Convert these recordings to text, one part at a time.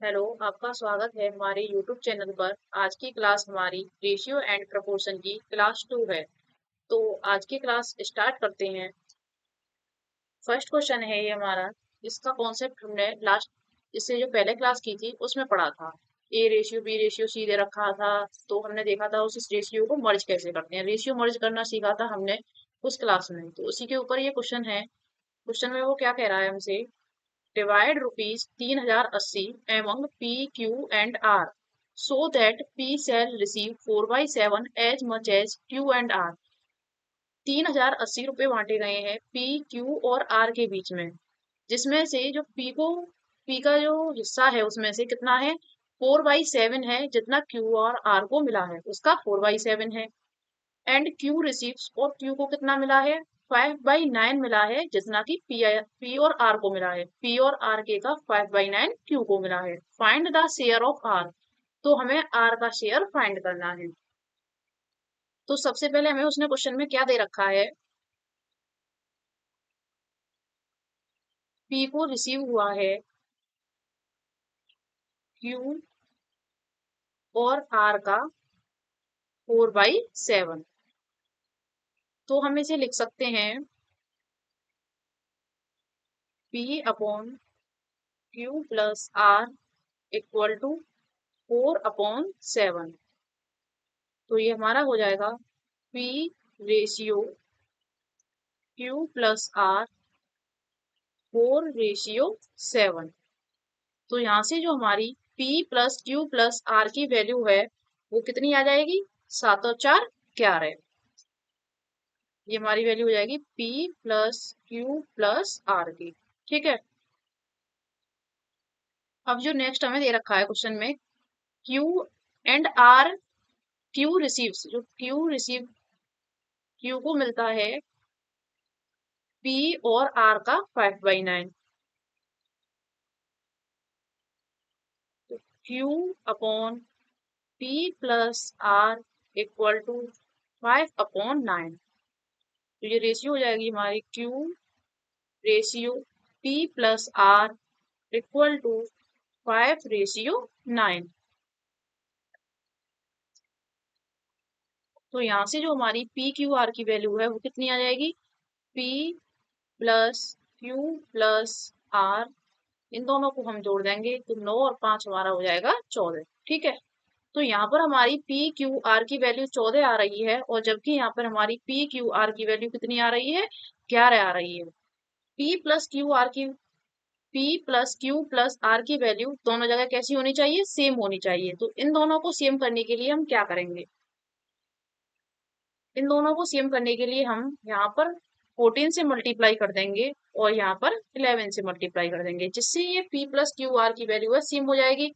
Hello, आपका स्वागत है हमारे YouTube चैनल पर। आज की क्लास हमारी रेशियो एंड प्रपोर्शन की क्लास 2 है। तो आज की क्लास स्टार्ट करते हैं। फर्स्ट क्वेश्चन है ये हमारा, इसका कॉन्सेप्ट हमने लास्ट इससे जो पहले क्लास की थी उसमें पढ़ा था। A ratio B ratio C दे रखा था, तो हमने देखा था उस रेशियो को मर्ज कैसे करते हैं। रेशियो मर्ज करना सीखा था हमने उस क्लास में, तो उसी के ऊपर ये क्वेश्चन है। क्वेश्चन में वो क्या कह रहा है हमसे, divide rupees 3080 among P, Q and R so that P shall receive 4/7 as much as Q and R। 3080 रुपये बांटे गए हैं P, Q और R के बीच में, जिसमें से जो P का जो हिस्सा है उसमें से कितना है, 4/7 है, जितना Q और R को मिला है उसका 4/7 है। एंड Q रिसीव्स, और Q को कितना मिला है, 5/9 मिला है, जितना कि P और R को मिला है। P और R के का 5/9 Q को मिला है। Find the share of R, तो हमें R का शेयर फाइंड करना है। तो सबसे पहले हमें उसने क्वेश्चन में क्या दे रखा है, P को रिसीव हुआ है Q और R का 4/7। तो हम इसे लिख सकते हैं P upon Q plus R equal to 4/7। तो ये हमारा हो जाएगा P ratio Q plus R 4/7। तो यहाँ से जो हमारी P plus Q plus R की वैल्यू है वो कितनी आ जाएगी, 7 और 4 11। ये हमारी वैल्यू हो जाएगी P plus Q plus R की। ठीक है। अब जो नेक्स्ट हमें दे रखा है क्वेश्चन में, Q and R, Q receives, जो Q को मिलता है P और R का 5/9। तो Q upon P plus R equal to 5/9। तो ये रेशियो हो जाएगी हमारी Q ratio P plus R equal to 5/9। तो यहाँ से जो हमारी P Q R की वैल्यू है वो कितनी आ जाएगी, P plus Q plus R, इन दोनों को हम जोड़ देंगे तो 9 और 5 हमारा हो जाएगा 14। ठीक है। तो यहाँ पर हमारी पी क्यू आर की वैल्यू 14 आ रही है, और जबकि यहाँ पर हमारी पी क्यू आर की वैल्यू कितनी आ रही है, 11 आ रही है। पी प्लस क्यू आर की P plus Q plus R की वैल्यू दोनों जगह कैसी होनी चाहिए, सेम होनी चाहिए। तो इन दोनों को सेम करने के लिए हम क्या करेंगे, इन दोनों को सेम करने के लिए हम यहाँ पर 14 से मल्टीप्लाई कर देंगे और यहाँ पर 11 से मल्टीप्लाई कर देंगे, जिससे ये p प्लस क्यू आर की वैल्यू है सेम हो जाएगी।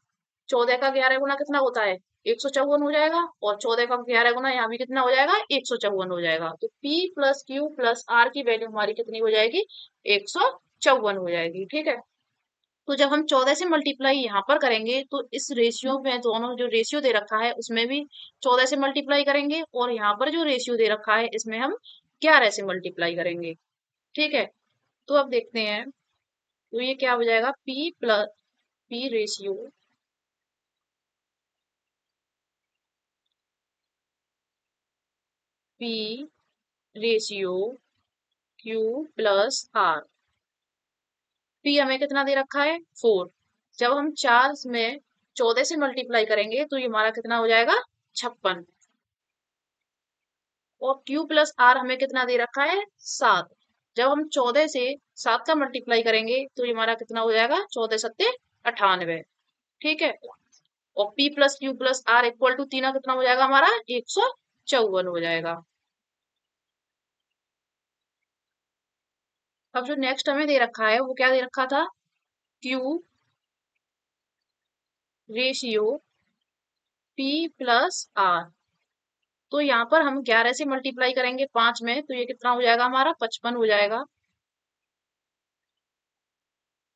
14 का 11 गुना कितना होता है, 154 हो जाएगा, और 14 का 11 गुना यहाँ भी कितना हो जाएगा, 154 हो जाएगा। तो p plus Q plus R की वैल्यू हमारी कितनी हो जाएगी, 154 हो जाएगी। ठीक है। तो जब हम 14 से मल्टीप्लाई यहाँ पर करेंगे तो इस रेशियो में, दोनों जो रेशियो दे रखा है उसमें भी 14 से मल्टीप्लाई करेंगे, और यहाँ पर जो रेशियो दे रखा है इसमें हम 11 से मल्टीप्लाई करेंगे। ठीक है। तो अब देखते हैं, तो ये क्या हो जाएगा, P plus P ratio P ratio Q plus R। P हमें कितना दे रखा है, 4। जब हम 4 में 14 से मल्टीप्लाई करेंगे तो ये हमारा कितना हो जाएगा, 56। और Q प्लस R हमें कितना दे रखा है, 7। जब हम 14 से 7 का मल्टीप्लाई करेंगे तो ये हमारा कितना हो जाएगा, 14 सत्ते 98। ठीक है। और P plus Q plus R equal to तीना कितना हो जाएगा हमारा, 154 हो जाएगा। अब जो नेक्स्ट हमें दे रखा है वो क्या दे रखा था, Q ratio P plus R। तो यहाँ पर हम 11 से मल्टीप्लाई करेंगे 5 में, तो ये कितना हो जाएगा हमारा, 55 हो जाएगा।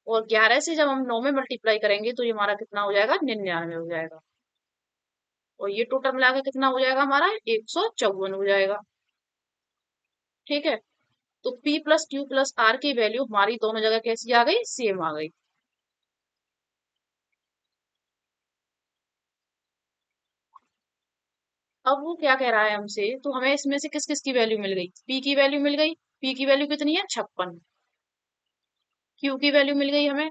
और 11 से जब हम 9 में मल्टीप्लाई करेंगे तो ये हमारा कितना हो जाएगा, 99 हो जाएगा। और ये टोटल मिला के कितना हो जाएगा हमारा, 154 हो जाएगा। ठीक है। तो P plus Q plus R की वैल्यू हमारी दोनों जगह कैसी आ गई, सेम आ गई। अब वो क्या कह रहा है हमसे, तो हमें इसमें से किस किस की वैल्यू मिल गई, पी की वैल्यू मिल गई। पी की वैल्यू कितनी है 56। क्यू की वैल्यू मिल गई हमें,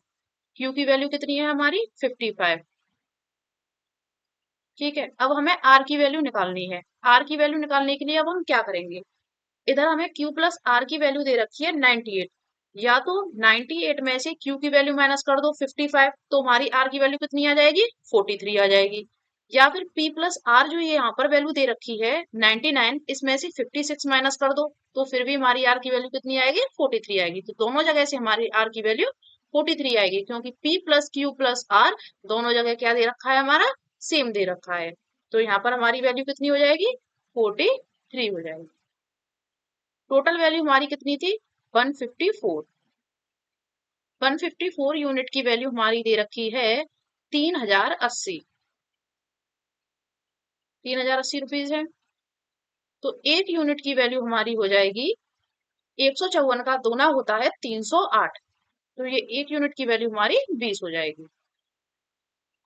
क्यू की वैल्यू कितनी है हमारी 55। ठीक है, अब हमें आर की वैल्यू निकालनी है। आर की वैल्यू निकालने के लिए अब हम क्या करेंगे, इधर हमें Q प्लस आर की वैल्यू दे रखी है 98। या तो 98 में से Q की वैल्यू माइनस कर दो 55, तो हमारी R की वैल्यू कितनी आ जाएगी 43 आ जाएगी। या फिर P प्लस आर जो ये यहाँ पर वैल्यू दे रखी है 99, इसमें से 56 माइनस कर दो, तो फिर भी हमारी R की वैल्यू कितनी आएगी 43 आएगी। तो दोनों जगह से हमारी R की वैल्यू 43 आएगी, क्योंकि P plus Q plus R दोनों जगह क्या दे रखा है हमारा, सेम दे रखा है। तो यहाँ पर हमारी वैल्यू कितनी हो जाएगी 43 हो जाएगी। टोटल वैल्यू हमारी कितनी थी 154। 154 यूनिट की वैल्यू हमारी दे रखी है 3080। 3080 रुपीज है। तो एक यूनिट की वैल्यू हमारी हो जाएगी, 154 का दोना होता है 308, तो ये एक यूनिट की वैल्यू हमारी 20 हो जाएगी।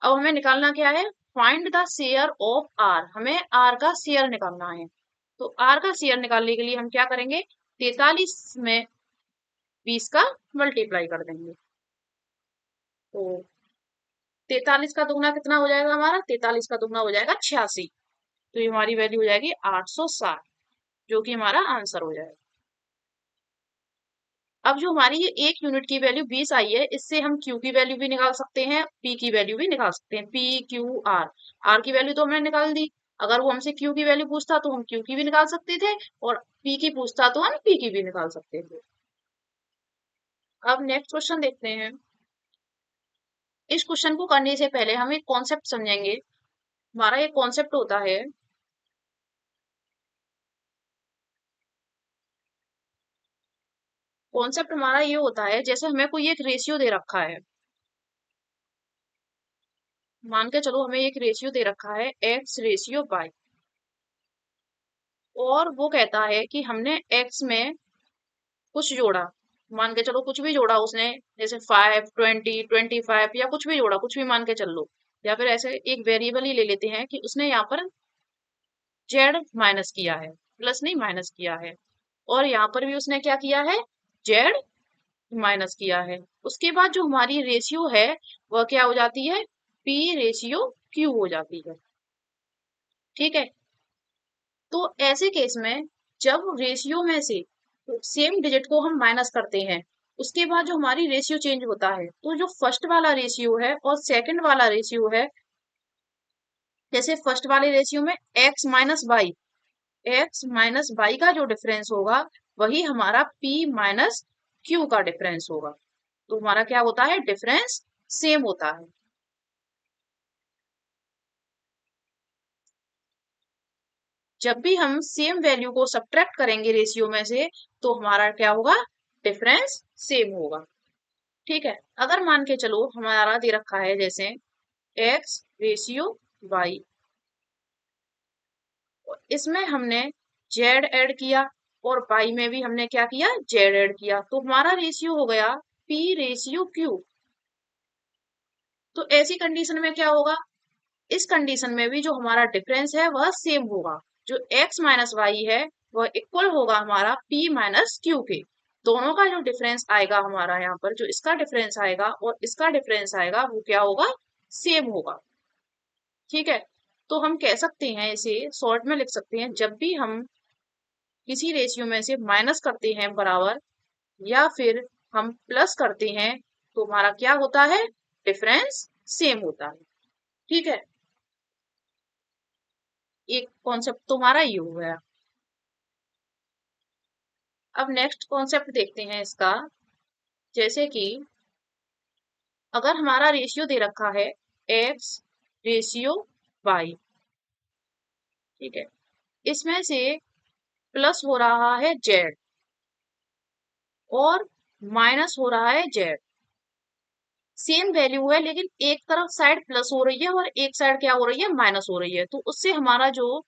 अब हमें निकालना क्या है, find the share of R, हमें आर का शेयर निकालना है। तो आर का शेयर निकालने के लिए हम क्या करेंगे, 43 में 20 का मल्टीप्लाई कर देंगे। तो 43 का दुगना कितना हो जाएगा हमारा, 43 का दुगना हो जाएगा 86। तो ये हमारी वैल्यू हो जाएगी 860, जो कि हमारा आंसर हो जाएगा। अब जो हमारी ये एक यूनिट की वैल्यू 20 आई है, इससे हम Q की वैल्यू भी निकाल सकते हैं, P की वैल्यू भी निकाल सकते हैं। P Q R, R की वैल्यू तो हमने निकाल दी। अगर वो हमसे Q की वैल्यू पूछता तो हम Q की भी निकाल सकते थे, और P की पूछता तो हम P की भी निकाल सकते थे। अब नेक्स्ट क्वेश्चन देखते हैं। इस क्वेश्चन को करने से पहले हम एक कॉन्सेप्ट समझेंगे। हमारा एक कॉन्सेप्ट होता है, कॉन्सेप्ट हमारा ये होता है, जैसे हमें कोई एक रेशियो दे रखा है, मान के चलो हमें एक रेशियो दे रखा है x रेशियो y, और वो कहता है कि हमने x में कुछ जोड़ा, मान के चलो कुछ भी जोड़ा उसने, जैसे 5 20 25 या कुछ भी जोड़ा, कुछ भी मान के चल लो। या फिर ऐसे एक वेरिएबल ही ले लेते हैं कि उसने यहाँ पर z माइनस किया है, प्लस नहीं माइनस किया है, और यहाँ पर भी उसने क्या किया है z माइनस किया है। उसके बाद जो हमारी रेशियो है वह क्या हो जाती है, p रेशियो q हो जाती है। ठीक है, तो ऐसे केस में जब रेशियो में से सेम डिजिट को हम माइनस करते हैं, उसके बाद जो हमारी रेशियो चेंज होता है, तो जो फर्स्ट वाला रेशियो है और सेकंड वाला रेशियो है, जैसे फर्स्ट वाले रेशियो में x minus Y, X minus Y का जो डिफरेंस होगा वही हमारा p माइनस क्यू का डिफरेंस होगा। तो हमारा क्या होता है, डिफरेंस सेम होता है। जब भी हम सेम वैल्यू को सब्ट्रैक्ट करेंगे रेशियो में से, तो हमारा क्या होगा, डिफरेंस सेम होगा। ठीक है, अगर मान के चलो हमारा दे रखा है जैसे x रेशियो y, इसमें हमने z ऐड किया और y में भी हमने क्या किया, z ऐड किया, तो हमारा रेशियो हो गया p रेशियो q। तो ऐसी कंडीशन में क्या होगा, इस कंडीशन में भी जो हमारा डिफरेंस है वह सेम होगा। जो x माइनस वाई है वह इक्वल होगा हमारा p माइनस क्यू के। दोनों का जो डिफरेंस आएगा हमारा यहाँ पर, जो इसका डिफरेंस आएगा और इसका डिफरेंस आएगा, वो क्या होगा, सेम होगा। ठीक है, तो हम कह सकते हैं, इसे शॉर्ट में लिख सकते हैं, जब भी हम किसी रेशियो में से माइनस करते हैं बराबर, या फिर हम प्लस करते हैं, तो हमारा क्या होता है, डिफरेंस सेम होता है। ठीक है, एक कॉन्सेप्ट तुम्हारा ये हो गया। अब नेक्स्ट कॉन्सेप्ट देखते हैं इसका, जैसे कि अगर हमारा रेशियो दे रखा है x रेशियो y, ठीक है, इसमें से प्लस हो रहा है z और माइनस हो रहा है z, सेम वैल्यू है, लेकिन एक तरफ साइड प्लस हो रही है और एक साइड क्या हो रही है, माइनस हो रही है, तो उससे हमारा जो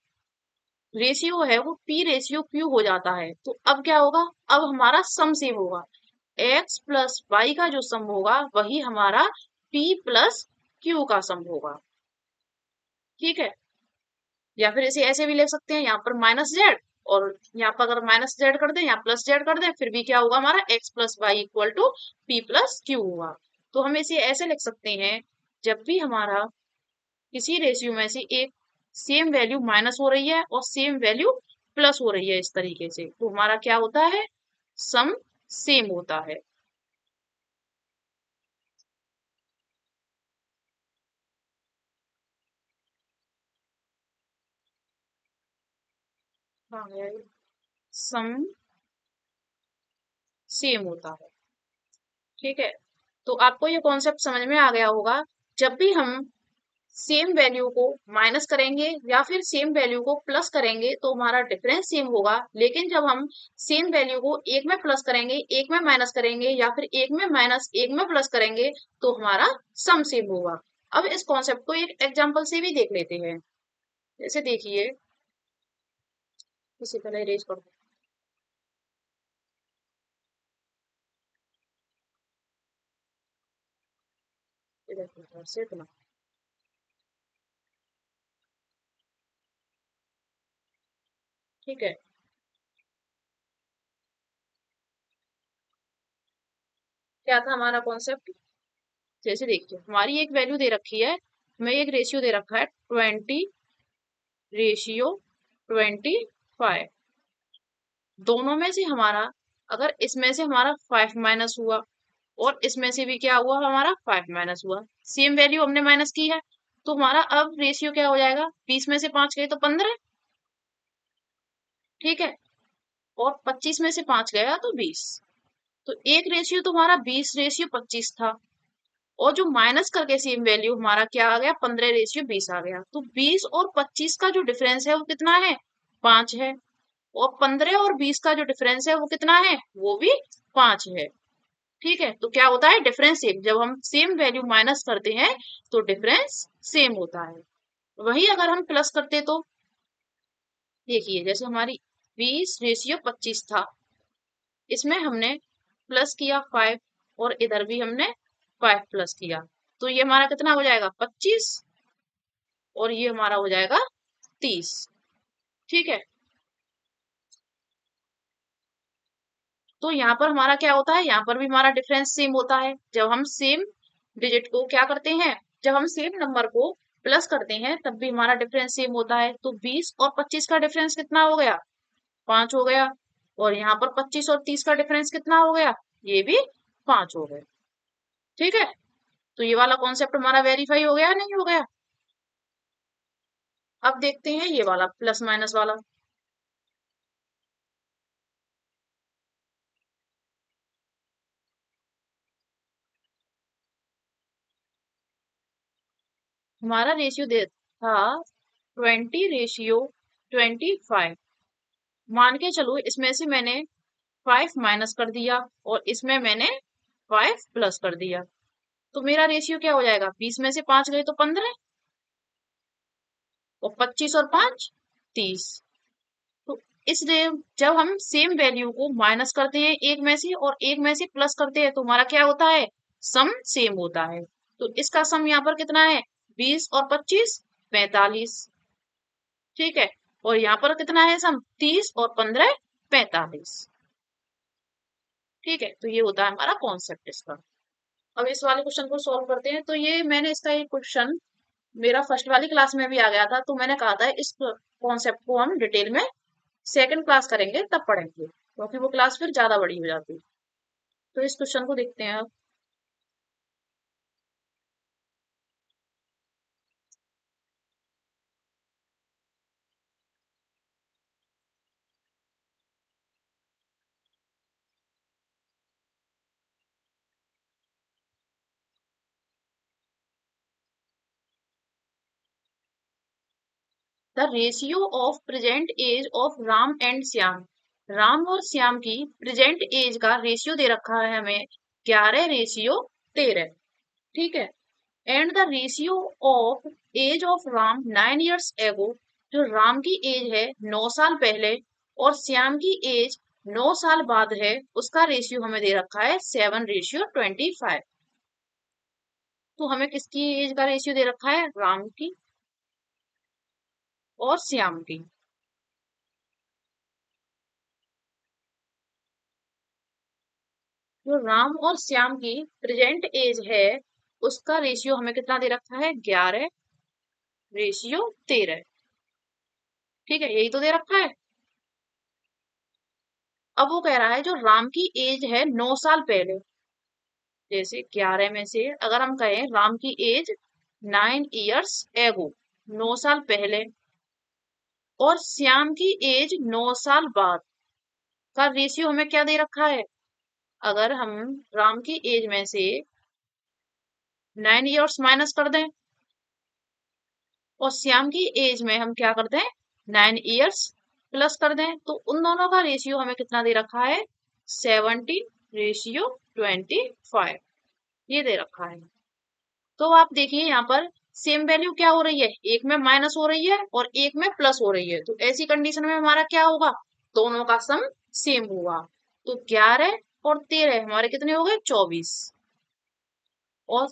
रेशियो है वो p रेशियो q हो जाता है। तो अब क्या होगा, अब हमारा सम सेम होगा, x प्लस वाई का जो सम होगा वही हमारा p प्लस q का सम होगा। ठीक है, या फिर इसे ऐसे भी लिख सकते हैं, यहाँ पर -z और यहाँ पर अगर -z कर दें या +z कर दें, फिर भी क्या होगा हमारा x plus Y equal to p plus Q हुआ। तो हम इसे ऐसे लिख सकते हैं, जब भी हमारा किसी रेशियो में से एक सेम वैल्यू माइनस हो रही है और सेम वैल्यू प्लस हो रही है इस तरीके से, तो हमारा क्या होता है, सम सेम होता है। हाँ है, सम सेम होता है। ठीक है, तो आपको ये कॉन्सेप्ट समझ में आ गया होगा। जब भी हम सेम वैल्यू को माइनस करेंगे या फिर सेम वैल्यू को प्लस करेंगे तो हमारा डिफरेंस सेम होगा, लेकिन जब हम सेम वैल्यू को एक में प्लस करेंगे, एक में माइनस करेंगे या फिर एक में माइनस एक में प्लस करेंगे तो हमारा सम सेम होगा। अब इस कॉन्सेप्ट को एक एग्जांपल से भी देख लेते हैं। जैसे देखिए, इसे पहले इरेज कर दो। इधर से इतना। ठीक है, क्या था हमारा कॉन्सेप्ट। जैसे देखिए, हमारी एक वैल्यू दे रखी है, हमें एक रेशियो दे रखा है 20:25। दोनों में से हमारा, अगर इसमें से हमारा 5 माइनस हुआ और इसमें से भी क्या हुआ, हमारा 5 माइनस हुआ, सेम वैल्यू हमने माइनस की है, तो हमारा अब रेशियो क्या हो जाएगा, 20 में से 5 गए तो 15। ठीक है, और 25 में से 5 गया तो 20। तो एक रेशियो तो हमारा 20:25 था, और जो माइनस करके सेम वैल्यू हमारा क्या आ गया, 15:20 आ गया। तो 20 और 25 का जो डिफरेंस है वो कितना है, 5 है। और 15 और 20 का जो डिफरेंस है वो कितना है, वो भी 5 है। ठीक है, तो क्या होता है, डिफरेंस सेम। जब हम सेम वैल्यू माइनस करते हैं तो डिफरेंस सेम होता है। वही अगर हम प्लस करते तो देखिए, जैसे हमारी 20:25 था, इसमें हमने प्लस किया 5 और इधर भी हमने 5 प्लस किया, तो ये हमारा कितना हो जाएगा, 25, और ये हमारा हो जाएगा 30। ठीक है, तो यहाँ पर हमारा क्या होता है, यहाँ पर भी हमारा डिफरेंस सेम होता है। जब हम सेम डिजिट को क्या करते हैं, जब हम सेम नंबर को प्लस करते हैं तब भी हमारा डिफरेंस सेम होता है। तो 20 और 25 का डिफरेंस कितना हो गया, 5 हो गया। और यहाँ पर 25 और 30 का डिफरेंस कितना हो गया, ये भी 5 हो गए। ठीक है, तो ये वाला कॉन्सेप्ट हमारा वेरीफाई हो गया या नहीं हो गया। अब देखते हैं ये वाला प्लस माइनस वाला। हमारा रेशियो दे था 20:25। मान के चलो इसमें से मैंने 5 माइनस कर दिया और इसमें मैंने 5 प्लस कर दिया, तो मेरा रेशियो क्या हो जाएगा, 20 में से 5 गए तो 15, और 25 और 5 30। तो इसलिए जब हम सेम वैल्यू को माइनस करते हैं एक में से और एक में से प्लस करते हैं तो हमारा क्या होता है, सम सेम होता है। तो इसका सम यहाँ पर कितना है, 20 और 25 45। ठीक है, और यहाँ पर कितना है सम, 30 और 15 45। ठीक है, तो ये होता है हमारा कॉन्सेप्ट इसका। अब इस वाले क्वेश्चन को सॉल्व करते हैं। तो ये मैंने इसका एक क्वेश्चन मेरा फर्स्ट वाली क्लास में भी आ गया था, तो मैंने कहा था इस कॉन्सेप्ट को हम डिटेल में सेकंड क्लास करेंगे तब पढ़ेंगे, क्योंकि वो क्लास फिर ज्यादा बड़ी हो जाती है। तो इस क्वेश्चन को देखते हैं अब। The ratio of present age of Ram and Shyam. Ram और श्याम की प्रेजेंट एज का रेशियो दे रखा है हमें 11:13। ठीक है, and the ratio of age of Ram 9 years एगो। जो राम की एज है 9 साल पहले और श्याम की एज 9 साल बाद है, उसका रेशियो हमें दे रखा है 7:25। तो हमें किसकी एज का रेशियो दे रखा है, राम की। और श्याम की। जो राम और श्याम की प्रेजेंट एज है उसका रेशियो हमें कितना दे रखा है, 11:13। ठीक है, यही तो दे रखा है। अब वो कह रहा है जो राम की एज है 9 साल पहले, जैसे 11 में से अगर हम कहें राम की एज 9 years एगो, 9 साल पहले, और श्याम की एज 9 साल बाद का रेशियो हमें क्या दे रखा है। अगर हम राम की एज में से 9 years माइनस कर दें और श्याम की एज में हम क्या कर दें, 9 years प्लस कर दें, तो उन दोनों का रेशियो हमें कितना दे रखा है, 17:25, ये दे रखा है। तो आप देखिए यहाँ पर सेम वैल्यू क्या हो रही है, एक में माइनस हो रही है और एक में प्लस हो रही है, तो ऐसी कंडीशन में हमारा क्या होगा, दोनों का सम सेम होगा। तो 11 और 13 हमारे कितने हो गए, 24, और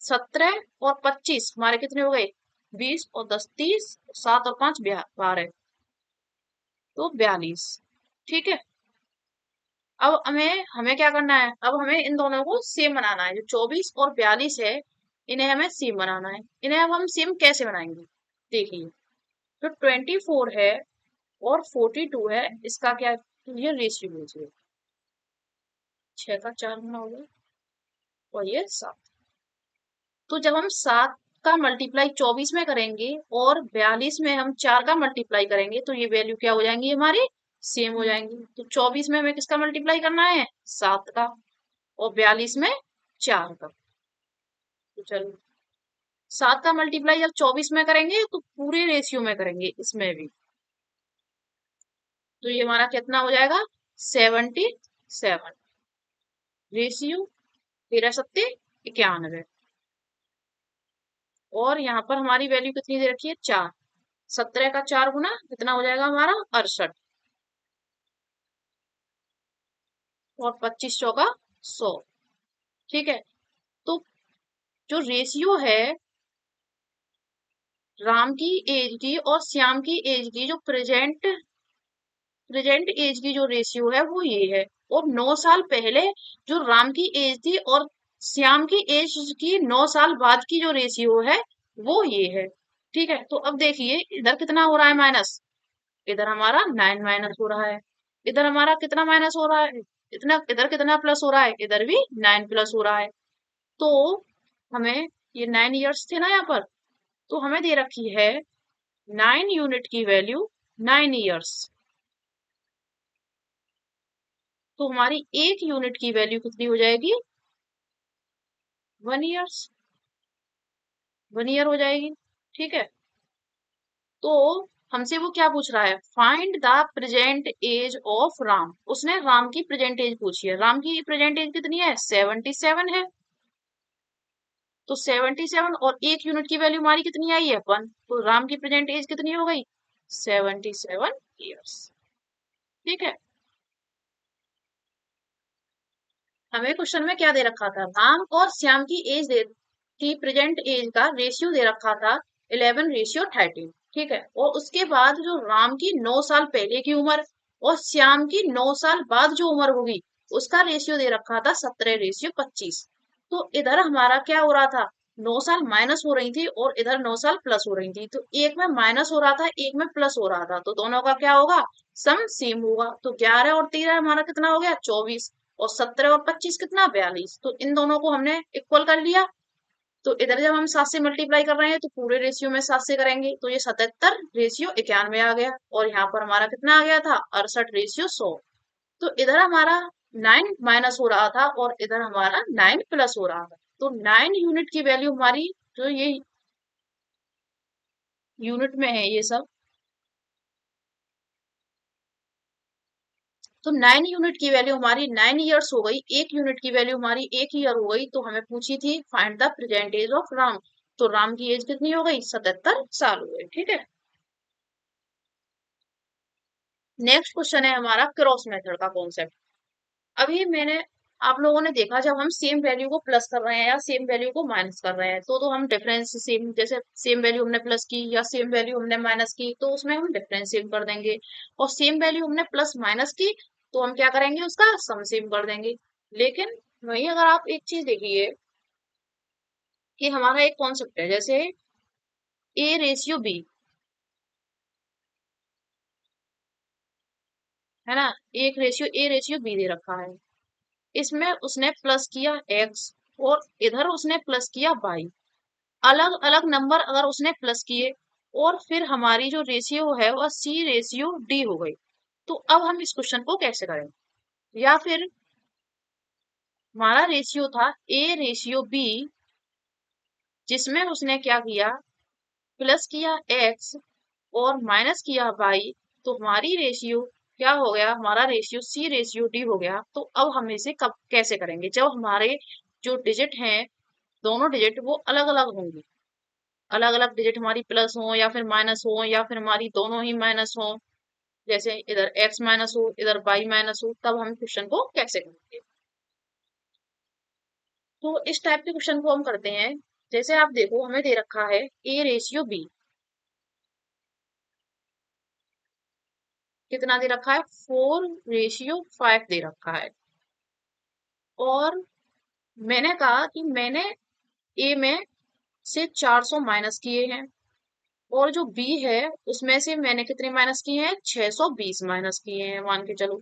17 और 25 हमारे कितने हो गए, 20, और 10 30, 7 और 5 12, तो 42। ठीक है, अब हमें हमें क्या करना है, अब हमें इन दोनों को सेम बनाना है, जो 24 और 42 है इन्हें हमें सेम बनाना है। इन्हें अब हम सेम कैसे बनाएंगे, देखिए जो 24 है और 42 है इसका क्या, ये रेशियो लीजिए, 6 का 4 गुना हो गया और ये 7। तो जब हम 7 का मल्टीप्लाई 24 में करेंगे और 42 में हम 4 का मल्टीप्लाई करेंगे तो ये वैल्यू क्या हो जाएंगी, हमारी सेम हो जाएंगी। तो 24 में हमें किसका मल्टीप्लाई करना है, 7 का, और 42 में 4 का। तो चलो 7 का मल्टीप्लाई जब 24 में करेंगे तो पूरे रेशियो में करेंगे इसमें भी, तो ये हमारा कितना हो जाएगा, 77। रेशियो 13 सत्ते 91, और यहाँ पर हमारी वैल्यू कितनी दे रखी है, 4। 17 का 4 गुना कितना हो जाएगा हमारा, 68, और 25 चौका 100। ठीक है, तो जो रेशियो है राम की एज की और श्याम की एज की, जो प्रेजेंट एज की जो रेशियो है वो ये है, और 9 साल पहले जो राम की एज थी और श्याम की एज की 9 साल बाद की जो रेशियो है वो ये है। ठीक है, तो अब देखिए इधर कितना हो रहा है माइनस, इधर हमारा 9 माइनस हो रहा है, इधर हमारा कितना माइनस हो रहा है, इतना, इधर कितना प्लस हो रहा है, इधर भी 9 प्लस हो रहा है। तो हमें ये 9 years थे ना यहाँ पर, तो हमें दे रखी है 9 यूनिट की वैल्यू 9 years, तो हमारी 1 यूनिट की वैल्यू कितनी हो जाएगी, 1 years, 1 year हो जाएगी। ठीक है, तो हमसे वो क्या पूछ रहा है, find the present age of Ram, उसने राम की प्रेजेंट एज पूछी है, राम की प्रेजेंट एज कितनी है, 77 है। तो 77 और 1 यूनिट की वैल्यू हमारी कितनी आई है, 1, तो राम की प्रेजेंट एज कितनी हो गई, 77 years। ठीक है, हमें क्वेश्चन में क्या दे रखा था, राम और श्याम की एज दे की प्रेजेंट एज का रेशियो दे रखा था 11:13। ठीक है, और उसके बाद जो राम की 9 साल पहले की उम्र और श्याम की 9 साल बाद जो उम्र होगी उसका रेशियो दे रखा था 17:25। तो इधर हमारा क्या हो रहा था, 9 साल माइनस हो रही थी और इधर 9 साल प्लस हो रही थी, तो एक में माइनस हो रहा था एक में प्लस हो रहा था, तो दोनों का क्या होगा, सम सेम होगा। तो 11 और 13 हमारा कितना हो गया, 24, और 17 और 25 कितना, 42, तो इन दोनों को हमने इक्वल कर लिया। तो इधर जब हम 7 से मल्टीप्लाई कर रहे हैं तो पूरे रेशियो में 7 से करेंगे, तो ये 77:91 आ गया, और यहाँ पर हमारा कितना आ गया था, 68:100। तो इधर हमारा 9 माइनस हो रहा था और इधर हमारा 9 प्लस हो रहा था, तो 9 यूनिट की वैल्यू हमारी, जो ये यूनिट में है ये सब, तो 9 यूनिट की वैल्यू हमारी 9 years हो गई, 1 यूनिट की वैल्यू हमारी 1 year हो गई। तो हमें पूछी थी find the present age of Ram, तो राम की एज कितनी हो गई, 77 साल हो गई। ठीक है, नेक्स्ट क्वेश्चन है हमारा क्रॉस मेथड का कॉन्सेप्ट। अभी मैंने आप लोगों ने देखा जब हम सेम वैल्यू को प्लस कर रहे हैं या सेम वैल्यू को माइनस कर रहे हैं तो हम डिफरेंस सेम, जैसे सेम वैल्यू हमने प्लस की या सेम वैल्यू हमने माइनस की तो उसमें हम डिफरेंस सेम कर देंगे, और सेम वैल्यू हमने प्लस माइनस की तो हम क्या करेंगे, उसका सम सेम कर देंगे। लेकिन वही अगर आप एक चीज देखिए कि हमारा एक कॉन्सेप्ट है, जैसे ए रेशियो बी, है ना, एक रेशियो ए रेशियो बी दे रखा है, इसमें उसने प्लस किया एक्स और इधर उसने प्लस किया वाई, अलग अलग नंबर अगर उसने प्लस किए और फिर हमारी जो रेशियो है वह सी रेशियो डी हो गई, तो अब हम इस क्वेश्चन को कैसे करें। या फिर हमारा रेशियो था ए रेशियो बी, जिसमें उसने क्या किया, प्लस किया एक्स और माइनस किया वाई, तो हमारी रेशियो क्या हो गया, हमारा रेशियो सी रेशियो डी हो गया। तो अब हम इसे कब कैसे करेंगे, जब हमारे जो डिजिट हैं दोनों डिजिट वो अलग अलग होंगी, अलग अलग डिजिट हमारी प्लस हो या फिर माइनस हो या फिर हमारी दोनों ही माइनस हो, जैसे इधर x माइनस हो इधर y माइनस हो, तब हम क्वेश्चन को कैसे करेंगे। तो इस टाइप के क्वेश्चन को हम करते हैं, जैसे आप देखो हमें दे रखा है a रेशियो b, कितना दे रखा है 4:5 दे रखा है, और मैंने कहा कि मैंने a में से 400 माइनस किए हैं और जो b है उसमें से मैंने कितने माइनस किए हैं, 620 माइनस किए हैं मान के चलो।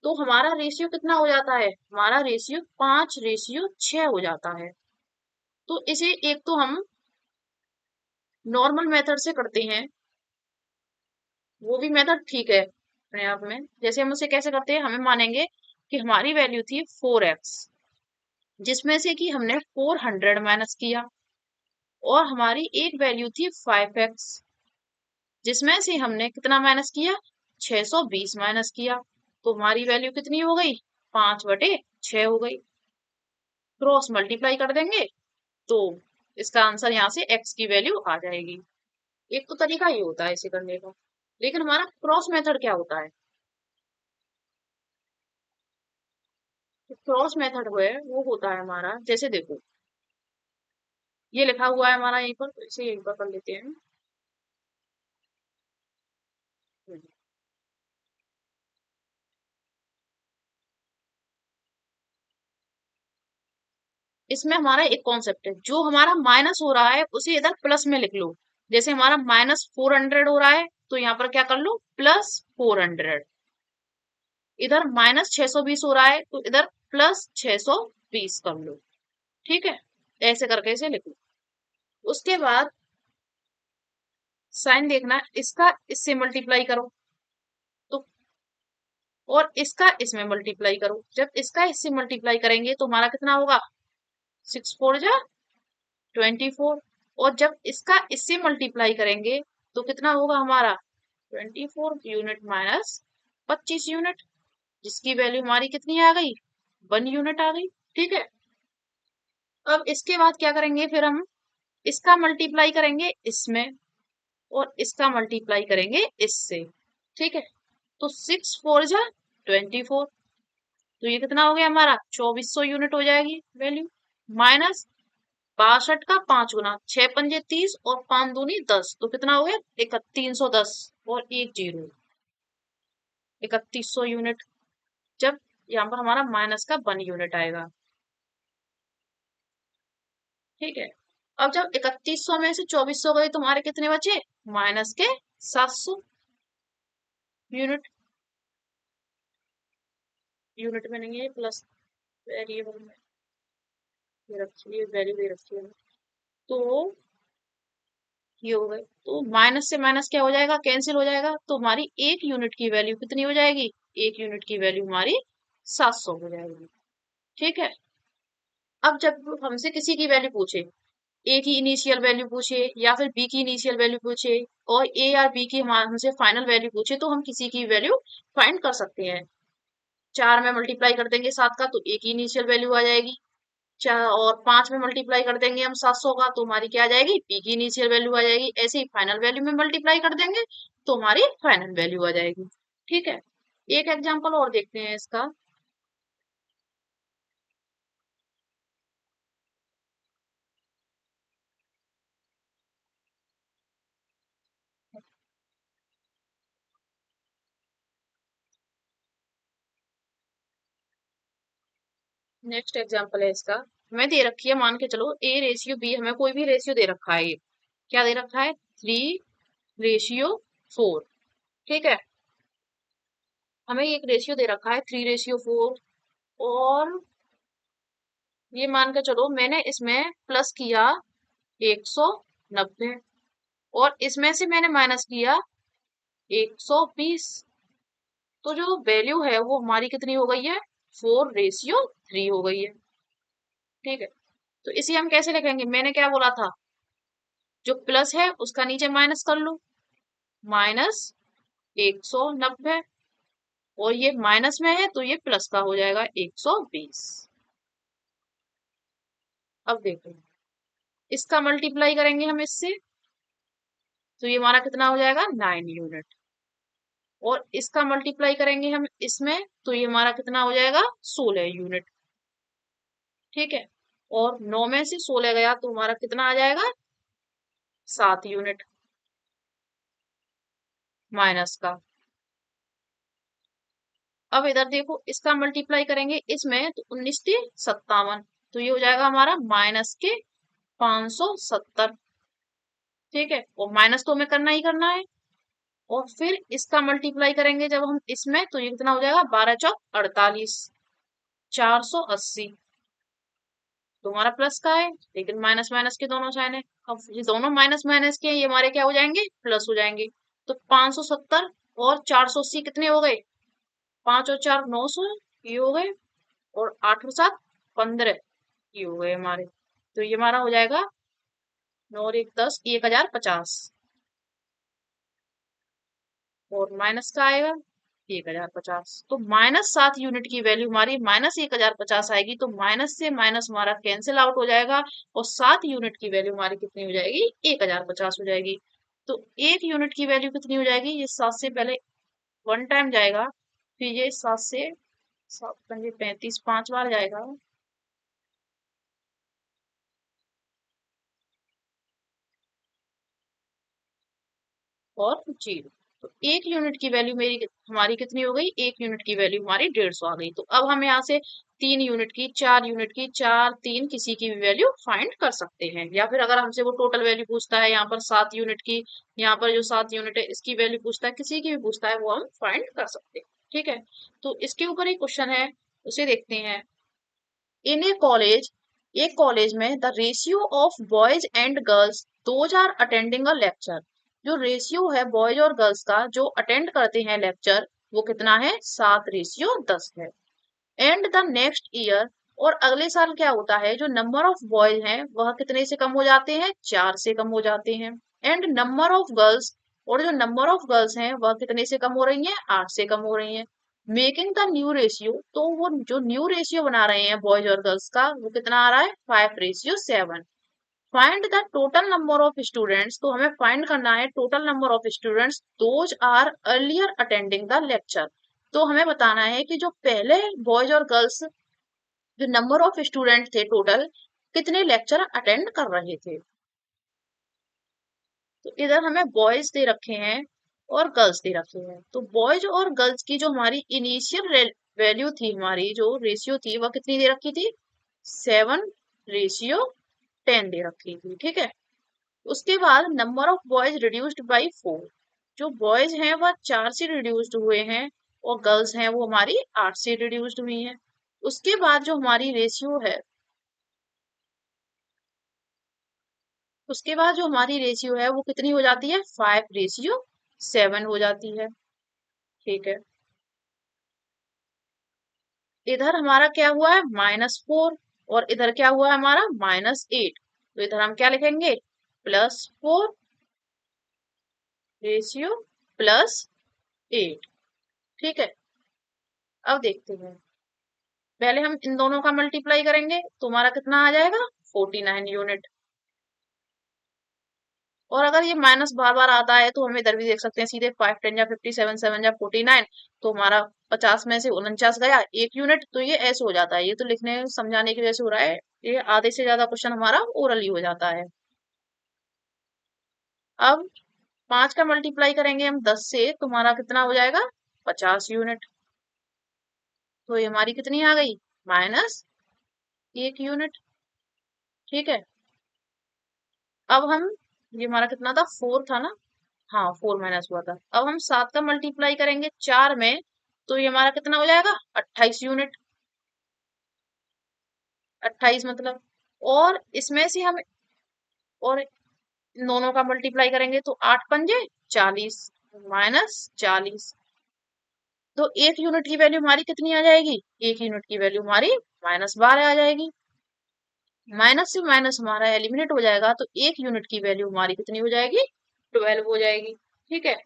तो हमारा रेशियो कितना हो जाता है, हमारा रेशियो 5:6 हो जाता है। तो इसे एक तो हम नॉर्मल मेथड से करते हैं, वो भी मेथड ठीक है अपने आप में। जैसे हम उसे कैसे करते हैं, हमें मानेंगे कि हमारी वैल्यू थी 4x, जिसमें से कि हमने 400 माइनस किया, और हमारी एक वैल्यू थी 5x, जिसमें से हमने कितना माइनस किया, 620 माइनस किया, तो हमारी वैल्यू कितनी हो गई, 5/6 हो गई। क्रॉस मल्टीप्लाई कर देंगे तो इसका आंसर यहाँ से x की वैल्यू आ जाएगी। एक तो तरीका ये होता है इसे करने का, लेकिन हमारा क्रॉस मेथड क्या होता है, क्रॉस मेथड है वो होता है हमारा, जैसे देखो ये लिखा हुआ है हमारा यहीं पर, तो इसे यहीं पर कर लेते हैं। इसमें हमारा एक कॉन्सेप्ट है, जो हमारा माइनस हो रहा है उसे इधर प्लस में लिख लो। जैसे हमारा -400 हो रहा है तो यहाँ पर क्या कर लो, +400। इधर -620 हो रहा है तो इधर +620 कर लो। ठीक है, ऐसे करके इसे लिख लो। उसके बाद साइन देखना, इसका इससे मल्टीप्लाई करो तो, और इसका इसमें मल्टीप्लाई करो। जब इसका इससे मल्टीप्लाई करेंगे तो हमारा कितना होगा, 6×4 = 24, और जब इसका इससे मल्टीप्लाई करेंगे तो कितना होगा हमारा, 24 यूनिट माइनस 25 यूनिट, जिसकी वैल्यू हमारी कितनी आ गई, 1 यूनिट आ गई। ठीक है, अब इसके बाद क्या करेंगे, फिर हम इसका मल्टीप्लाई करेंगे इसमें और इसका मल्टीप्लाई करेंगे इससे। ठीक है, तो 6×4 = 24, तो ये कितना हो गया हमारा, 2400 यूनिट हो जाएगी वैल्यू, माइनस 62 का 5 गुना, 6×5 = 30 और 5×2 = 10, तो कितना हो गया 3110 और एक जीरो, 3100 यूनिट। जब यहाँ पर हमारा माइनस का 1 यूनिट आएगा। ठीक है, अब जब 3100 में से 2400 गए तो हमारे कितने बचे, माइनस के 700 यूनिट, यूनिट में नहीं है प्लस, वेरिएबल में ये रखिए, वैल्यू दे रखी है। तो ये हो गए, तो माइनस से माइनस क्या हो जाएगा, कैंसिल हो जाएगा, तो हमारी एक यूनिट की वैल्यू कितनी हो जाएगी, एक यूनिट की वैल्यू हमारी 700 हो जाएगी। ठीक है, अब जब हमसे किसी की वैल्यू पूछे, ए की इनिशियल वैल्यू पूछे या फिर बी की इनिशियल वैल्यू पूछे और ए या बी की हमसे फाइनल वैल्यू पूछे, तो हम किसी की वैल्यू फाइंड कर सकते हैं। 4 में मल्टीप्लाई कर देंगे 7 का तो ए की इनिशियल वैल्यू आ जाएगी, चार और 5 में मल्टीप्लाई कर देंगे हम 700 का तो हमारी क्या आ जाएगी, पी की इनिशियल वैल्यू आ जाएगी। ऐसे ही फाइनल वैल्यू में मल्टीप्लाई कर देंगे तो हमारी फाइनल वैल्यू आ जाएगी। ठीक है, एक एग्जांपल और देखते हैं इसका। नेक्स्ट एग्जाम्पल है इसका। हमें दे रखी है, मान के चलो A/B, हमें कोई भी रेशियो दे रखा है। ये क्या दे रखा है? 3/4। ठीक है, हमें एक रेशियो दे रखा है 3/4। और ये मान के चलो मैंने इसमें प्लस किया 190, और इसमें से मैंने माइनस किया 120। तो जो वैल्यू है वो हमारी कितनी हो गई है? 4/3 हो गई है। ठीक है, तो इसे हम कैसे लिखेंगे? मैंने क्या बोला था, जो प्लस है उसका नीचे माइनस कर लो, -190, और ये माइनस में है तो ये प्लस का हो जाएगा 120। अब देखो, इसका मल्टीप्लाई करेंगे हम इससे, तो ये हमारा कितना हो जाएगा? 9 यूनिट। और इसका मल्टीप्लाई करेंगे हम इसमें, तो ये हमारा कितना हो जाएगा? 16 यूनिट। ठीक है, और 9 में से 16 गया तो हमारा कितना आ जाएगा? 7 यूनिट माइनस का। अब इधर देखो, इसका मल्टीप्लाई करेंगे इसमें, तो 19×57, तो ये हो जाएगा हमारा माइनस के 570। ठीक है, और माइनस तो हमें करना ही करना है। और फिर इसका मल्टीप्लाई करेंगे जब हम इसमें, तो ये कितना हो जाएगा? 12×4 = 48, 480। तो हमारा प्लस का है, लेकिन माइनस माइनस के दोनों साइन है। अब ये दोनों माइनस माइनस के, ये हमारे क्या हो जाएंगे? प्लस हो जाएंगे। तो 570 और 480 कितने हो गए? 5 और 4 900 ये हो गए, और 8 और 7 15 ये हो गए हमारे। तो ये हमारा हो जाएगा 9 और 1 10, 1050। और माइनस का आएगा 1050। तो -7 यूनिट की वैल्यू हमारी -1050 आएगी। तो माइनस से माइनस हमारा कैंसिल आउट हो जाएगा, और 7 यूनिट की वैल्यू हमारी कितनी हो जाएगी? 1050 हो जाएगी। तो 1 यूनिट की वैल्यू कितनी हो जाएगी? ये 7 से पहले 1 टाइम जाएगा, फिर ये 7 से 7 पंजे 35 5 बार जाएगा, और 0। तो 1 यूनिट की वैल्यू मेरी हमारी कितनी हो गई? 1 यूनिट की वैल्यू हमारी 150 आ गई। तो अब हम यहाँ से 3 यूनिट की, 4 यूनिट की, 4 3 किसी की भी वैल्यू फाइंड कर सकते हैं। या फिर अगर हमसे वो टोटल वैल्यू पूछता है, यहाँ पर 7 यूनिट की, यहाँ पर जो 7 यूनिट है इसकी वैल्यू पूछता है, किसी की भी पूछता है, वो हम फाइंड कर सकते हैं। ठीक है, तो इसके ऊपर एक क्वेश्चन है, उसे देखते हैं। इन ए कॉलेज, एक कॉलेज में the ratio of boys and girls those are attending a lecture. जो रेशियो है बॉयज और गर्ल्स का जो अटेंड करते हैं लेक्चर, वो कितना है? 7/10 है। एंड द नेक्स्ट ईयर, और अगले साल क्या होता है? जो नंबर ऑफ बॉयज हैं वह कितने से कम हो जाते हैं? 4 से कम हो जाते हैं। एंड नंबर ऑफ गर्ल्स, और जो नंबर ऑफ गर्ल्स हैं वह कितने से कम हो रही हैं? 8 से कम हो रही हैं। मेकिंग द न्यू रेशियो, तो वो जो न्यू रेशियो बना रहे हैं बॉयज और गर्ल्स का, वो कितना आ रहा है? 5/7। Find the total number of students, तो हमें फाइंड करना है total number of students those are earlier attending the lecture. तो हमें बताना है कि जो पहले बॉयज और गर्ल्स, जो नंबर ऑफ स्टूडेंट थे टोटल, कितने लेक्चर अटेंड कर रहे थे। तो इधर हमें बॉयज दे रखे हैं और गर्ल्स दे रखे हैं। तो बॉयज और गर्ल्स की जो हमारी इनिशियल वैल्यू थी, हमारी जो रेशियो थी, वह कितनी दे रखी थी? 7/10 दे रखी थी। ठीक है, उसके बाद number of boys reduced by 4। जो बॉयज हैं वह 4 से रिड्यूस्ड हुए हैं, और गर्ल्स हैं वो हमारी 8 से रिड्यूस्ड हुई हैं। उसके बाद जो हमारी रेशियो है, उसके बाद जो हमारी रेशियो है वो कितनी हो जाती है? 5/7 हो जाती है। ठीक है, इधर हमारा क्या हुआ है? -4, और इधर क्या हुआ है हमारा? -8। तो इधर हम क्या लिखेंगे? +4 रेशियो +8। ठीक है, अब देखते हैं। पहले हम इन दोनों का मल्टीप्लाई करेंगे, तो हमारा कितना आ जाएगा? 49 यूनिट। और अगर ये माइनस बार बार आता है तो हम इधर भी देख सकते हैं सीधे, 5 10 या 57 7 या 49। तो हमारा 50 में से 49 गया 1 यूनिट। तो ये ऐसे हो जाता है, ये तो लिखने समझाने की वजह से हो रहा है। ये आधे से ज्यादा क्वेश्चन हमारा ओरली हो जाता है। अब 5 का मल्टीप्लाई करेंगे हम 10 से, तो हमारा कितना हो जाएगा? 50 यूनिट। तो ये हमारी कितनी आ गई? -50। 1 यूनिट। ठीक है। अब हम, ये हमारा कितना था, 4 था ना। हाँ, 4 माइनस हुआ था। अब हम 7 का मल्टीप्लाई करेंगे 4 में, तो ये हमारा कितना हो जाएगा, 28 यूनिट। 28 मतलब, और इसमें से हम, और इन दोनों का मल्टीप्लाई करेंगे तो 8 पंजे 40, माइनस 40। तो 1 यूनिट की वैल्यू हमारी कितनी आ जाएगी, 1 यूनिट की वैल्यू हमारी -12 आ जाएगी। माइनस से माइनस हमारा एलिमिनेट हो जाएगा, तो 1 यूनिट की वैल्यू हमारी कितनी हो जाएगी, 12 हो जाएगी। ठीक है।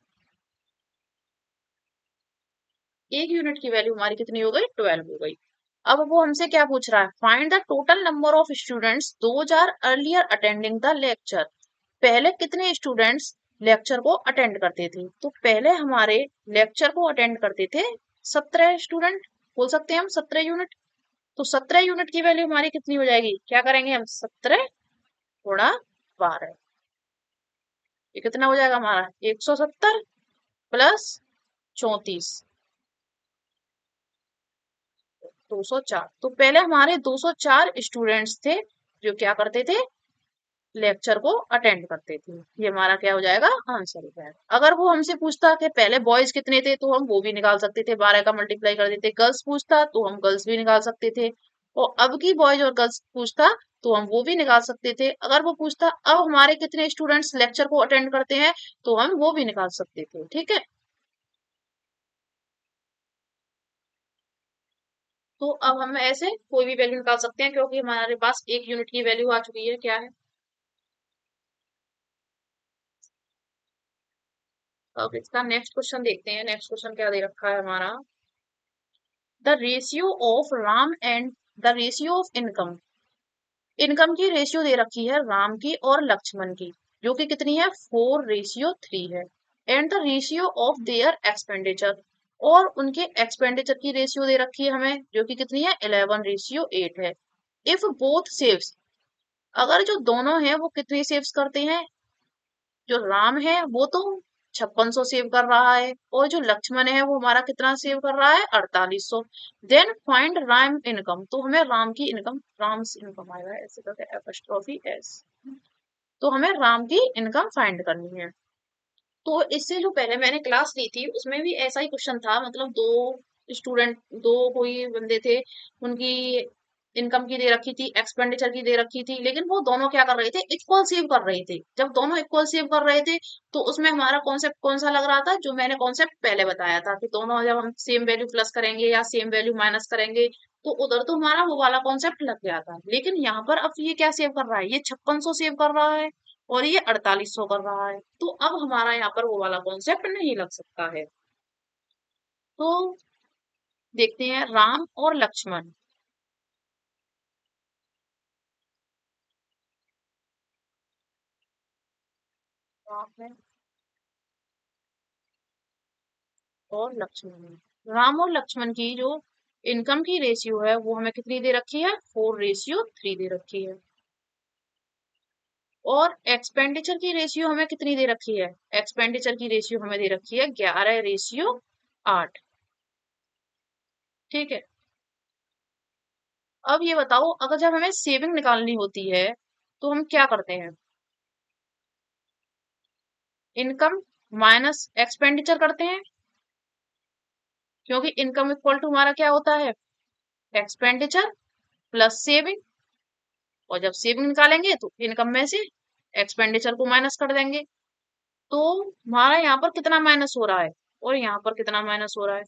1 यूनिट की वैल्यू हमारी कितनी हो गई, 12 हो गई। अब वो हमसे क्या पूछ रहा है, find the total number of students those are earlier attending the lecture. पहले कितने स्टूडेंट्स लेक्चर को अटेंड करते थे, तो पहले हमारे लेक्चर को अटेंड करते थे 17 स्टूडेंट, बोल सकते हैं हम 17 यूनिट। तो 17 यूनिट की वैल्यू हमारी कितनी हो जाएगी, क्या करेंगे हम, 17 गुणा 12। ये कितना हो जाएगा हमारा, 170 प्लस 34, 204। तो पहले हमारे 204 स्टूडेंट्स थे जो क्या करते थे, लेक्चर को अटेंड करते थे। ये हमारा क्या हो जाएगा, आंसर हो जाएगा। अगर वो हमसे पूछता कि पहले बॉयज कितने थे, तो हम वो भी निकाल सकते थे, 12 का मल्टीप्लाई कर देते। गर्ल्स पूछता तो हम गर्ल्स भी निकाल सकते थे। और अब की बॉयज और गर्ल्स पूछता तो हम वो भी निकाल सकते थे। अगर वो पूछता अब हमारे कितने स्टूडेंट्स लेक्चर को अटेंड करते हैं, तो हम वो भी निकाल सकते थे। ठीक है। तो अब हम ऐसे कोई भी वैल्यू निकाल सकते हैं, क्योंकि हमारे पास 1 यूनिट की वैल्यू आ चुकी है। क्या है, अब इसका नेक्स्ट क्वेश्चन देखते हैं। नेक्स्ट क्वेश्चन क्या दे रखा है हमारा, the ratio of Ram and the ratio of income. Income की रेशियो दे रखी है राम की और लक्ष्मण की, जो कि कितनी है, 4:3 है। And the ratio of their expenditure, और उनके एक्सपेंडिचर की रेशियो दे रखी है हमें, जो कि कितनी है, 11:8 है। इफ बोथ सेव्स, अगर जो दोनों हैं वो कितनी सेव्स करते हैं, जो राम है वो तो 5600 सेव कर रहा है, और जो लक्ष्मण है वो हमारा कितना सेव कर रहा है, 4800। देन फाइंड राम इनकम, तो हमें राम की इनकम, राम्स इनकम आएगा ऐसे करके, एपोस्ट्रोफी एस। तो हमें राम की इनकम फाइंड करनी है। तो इससे जो पहले मैंने क्लास ली थी उसमें भी ऐसा ही क्वेश्चन था, मतलब दो स्टूडेंट, दो कोई बंदे थे, उनकी इनकम की दे रखी थी, एक्सपेंडिचर की दे रखी थी, लेकिन वो दोनों क्या कर रहे थे, इक्वल सेव कर रहे थे। जब दोनों इक्वल सेव कर रहे थे, तो उसमें हमारा कॉन्सेप्ट कौन सा लग रहा था, जो मैंने कॉन्सेप्ट पहले बताया था कि दोनों जब हम सेम वैल्यू प्लस करेंगे या सेम वैल्यू माइनस करेंगे, तो उधर तो हमारा वो वाला कॉन्सेप्ट लग गया था। लेकिन यहाँ पर अब ये क्या सेव कर रहा है, ये 5600 सेव कर रहा है, और ये 4800 कर रहा है। तो अब हमारा यहाँ पर वो वाला कॉन्सेप्ट नहीं लग सकता है। तो देखते हैं राम और लक्ष्मण। राम है और लक्ष्मण है। राम और लक्ष्मण की जो इनकम की रेशियो है वो हमें कितनी दे रखी है, 4:3 दे रखी है। और एक्सपेंडिचर की रेशियो हमें कितनी दे रखी है, एक्सपेंडिचर की रेशियो हमें दे रखी है 11:8। ठीक है। अब ये बताओ, अगर जब हमें सेविंग निकालनी होती है तो हम क्या करते हैं, इनकम माइनस एक्सपेंडिचर करते हैं, क्योंकि इनकम इक्वल टू हमारा क्या होता है, एक्सपेंडिचर प्लस सेविंग। और जब सेविंग निकालेंगे तो इनकम में से एक्सपेंडिचर को माइनस कर देंगे। तो हमारा यहाँ पर कितना माइनस हो रहा है, और यहाँ पर कितना माइनस हो रहा है,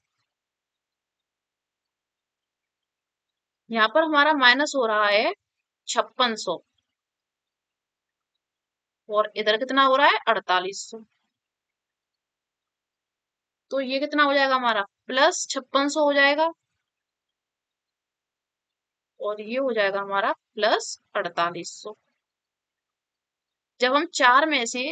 यहाँ पर हमारा माइनस हो रहा है 5600, और इधर कितना हो रहा है, 4800। तो ये कितना हो जाएगा हमारा, प्लस 5600 हो जाएगा, और ये हो जाएगा हमारा प्लस 4800। जब हम चार में से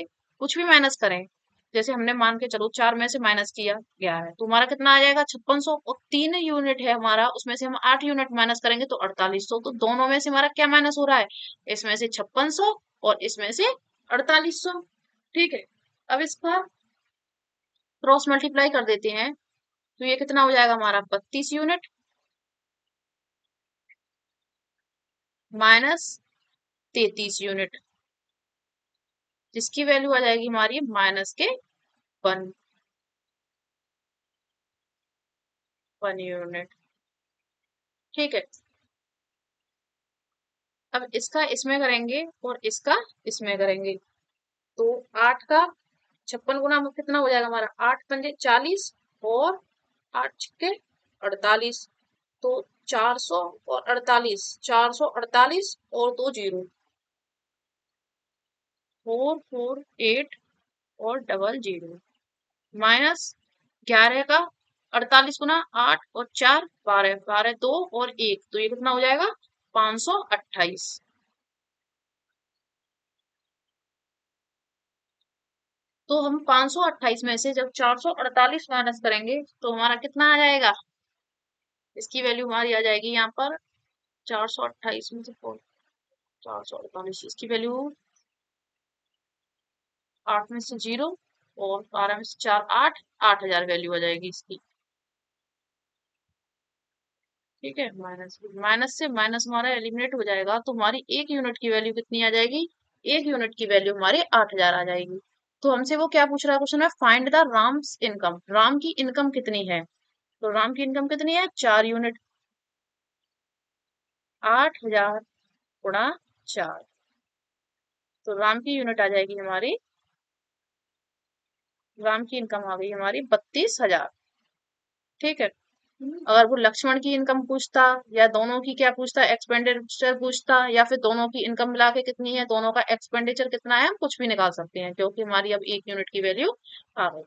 कुछ भी माइनस करें, जैसे हमने मान के चलो 4 में से माइनस किया गया है, तो हमारा कितना आ जाएगा, 5600। और 3 यूनिट है हमारा, उसमें से हम 8 यूनिट माइनस करेंगे तो 4800। तो दोनों में से हमारा क्या माइनस हो रहा है, इसमें से 5600 और इसमें से 4800। ठीक है। अब इसका क्रॉस मल्टीप्लाई कर देते हैं, तो ये कितना हो जाएगा हमारा, 32 यूनिट। -33 यूनिट, जिसकी वैल्यू आ जाएगी हमारी -1 यूनिट। ठीक है, अब इसका इसमें करेंगे और इसका इसमें करेंगे, तो 8 का 56 गुना में कितना हो जाएगा हमारा, 8 पंजे 40 और 8 छक्के 48, तो 448, 448 और 2 जीरो, 448 और डबल जीरो, -11 का 48 गुना 8 और 4 12, 12 2 और 1, तो ये कितना हो जाएगा 528। तो हम 528 में से जब 448 माइनस करेंगे तो हमारा कितना आ जाएगा, इसकी वैल्यू हमारी आ जाएगी यहाँ पर 428 में से 448, इसकी वैल्यू 8 में से 0 और 12 में से 4 8, 8000 वैल्यू आ जाएगी इसकी। ठीक है, माइनस से माइनस हमारा एलिमिनेट हो जाएगा, तो हमारी 1 यूनिट की वैल्यू कितनी आ जाएगी, 1 यूनिट की वैल्यू हमारी 8000 आ जाएगी। तो हमसे वो क्या पूछ रहा है क्वेश्चन में, find the Ram's income, Ram की इनकम कितनी है, तो राम की इनकम कितनी है 4 यूनिट, 8000 गुणा 4, तो राम की यूनिट आ जाएगी हमारी, राम की इनकम आ गई हमारी 32,000। ठीक है, अगर वो लक्ष्मण की इनकम पूछता या दोनों की क्या पूछता, एक्सपेंडिचर पूछता, या फिर दोनों की इनकम मिला के कितनी है, दोनों का एक्सपेंडिचर कितना है, हम कुछ भी निकाल सकते हैं, क्योंकि हमारी अब 1 यूनिट की वैल्यू आ गई।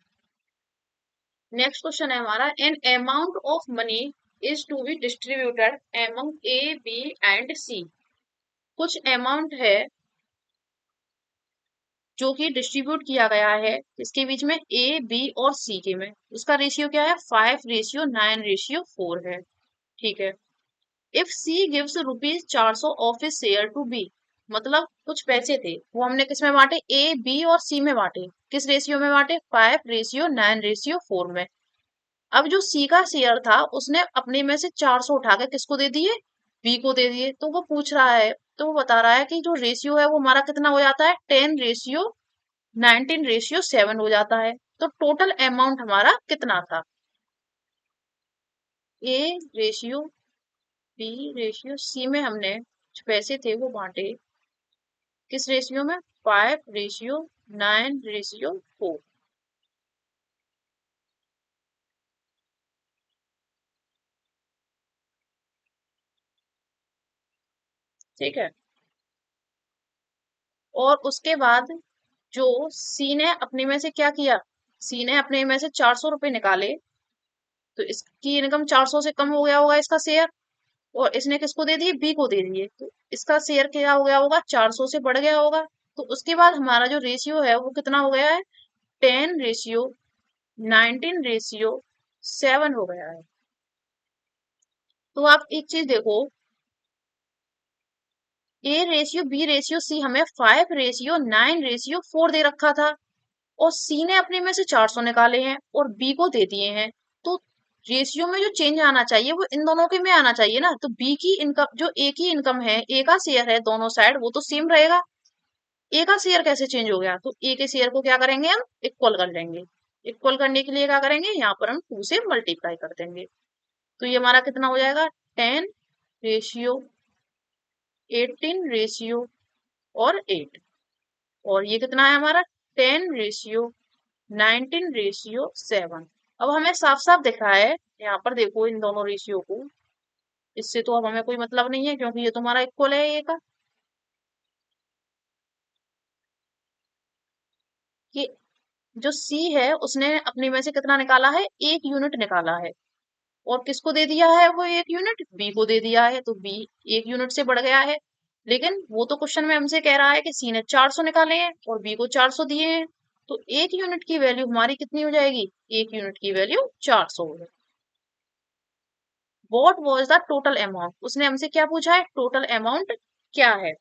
नेक्स्ट क्वेश्चन है हमारा, an amount of money is to be distributed among A B and C, कुछ अमाउंट है जो कि डिस्ट्रीब्यूट किया गया है इसके बीच में, ए बी और सी के में, उसका रेशियो क्या है 5:9:4 है। ठीक है, if C gives ₹400 of his share to B, मतलब कुछ पैसे थे वो हमने किस में बांटे, ए बी और सी में बांटे, किस रेशियो में बांटे 5:9:4 में। अब जो सी का शेयर था उसने अपने में से 400 उठा के किसको दे दिए, बी को दे दिए, तो वो पूछ रहा है, तो वो बता रहा है कि जो रेशियो है वो हमारा कितना हो जाता है 10:19:7 हो जाता है, तो टोटल अमाउंट हमारा कितना था, A ratio B ratio C में हमने जो पैसे थे वो बांटे किस रेशियो में, 5:9:4। ठीक है, और उसके बाद जो सी ने अपने में से क्या किया, सी ने अपने में से 400 रुपए निकाले, तो इसकी इनकम 400 से कम हो गया होगा इसका शेयर, और इसने किसको दे दिए, बी को दे दिए, तो इसका शेयर क्या हो गया होगा 400 से बढ़ गया होगा, तो उसके बाद हमारा जो रेशियो है वो कितना हो गया है 10:19:7 हो गया है। तो आप एक चीज देखो, A ratio B ratio C हमें 5:9:4 दे रखा था, और सी ने अपने में से 400 निकाले हैं और बी को दे दिए हैं, तो रेशियो में जो चेंज आना चाहिए वो इन दोनों के में आना चाहिए ना, तो बी की इनकम जो ए की इनकम है, ए का शेयर है दोनों साइड वो तो सेम रहेगा, ए का शेयर कैसे चेंज हो गया, तो ए के शेयर को क्या करेंगे हम इक्वल कर लेंगे, इक्वल करने के लिए क्या करेंगे यहाँ पर हम 2 से मल्टीप्लाई कर देंगे, तो ये हमारा कितना हो जाएगा 10:18 और 8, और ये कितना है हमारा 10:19:7। अब हमें साफ साफ दिख रहा है यहाँ पर, देखो इन दोनों रेशियो को, इससे तो अब हमें कोई मतलब नहीं है क्योंकि ये तुम्हारा इक्वल है ये का, कि जो सी है उसने अपने में से कितना निकाला है 1 यूनिट निकाला है, और किसको दे दिया है वो 1 यूनिट, बी को दे दिया है, तो बी 1 यूनिट से बढ़ गया है, लेकिन वो तो क्वेश्चन में हमसे कह रहा है कि सी ने 400 निकाले हैं और बी को 400 दिए हैं, तो 1 यूनिट की वैल्यू हमारी कितनी हो जाएगी, 1 यूनिट की वैल्यू 400 हो जाएगी। What was the total amount, उसने हमसे क्या पूछा है टोटल अमाउंट क्या है,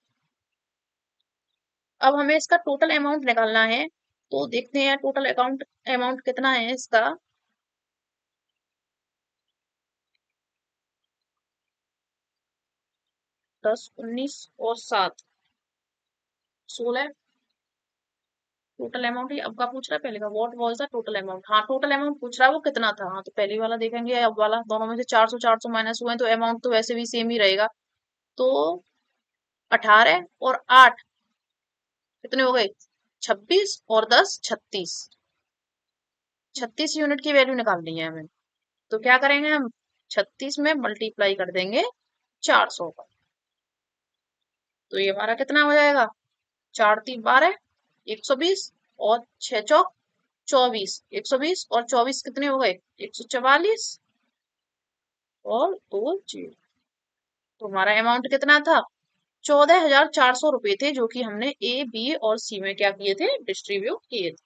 अब हमें इसका टोटल अमाउंट निकालना है, तो देखते हैं टोटल अकाउंट अमाउंट कितना है इसका, 10, 19 और 7, 16 टोटल अमाउंट। ही अब का पूछ रहा है, पहले का what was the total amount. हाँ, टोटल अमाउंट पूछ रहा है वो कितना था। हाँ, तो पहले वाला देखेंगे, अब वाला, दोनों में से 400 400 माइनस हुए तो अमाउंट तो वैसे भी सेम ही रहेगा। तो 18 और 8 कितने हो गए, 26 और 10 36, 36 यूनिट की वैल्यू निकालनी है हमें। तो क्या करेंगे हम, 36 में मल्टीप्लाई कर देंगे 400 का। तो ये हमारा कितना हो जाएगा, 4 3 12, 120 और 6 चौक 24, 120 और 24 कितने हो गए, 144 और 2 जीरो। तो हमारा अमाउंट कितना था, 14,400 रुपए थे, जो कि हमने ए बी और सी में क्या किए थे, डिस्ट्रीब्यूट किए थे।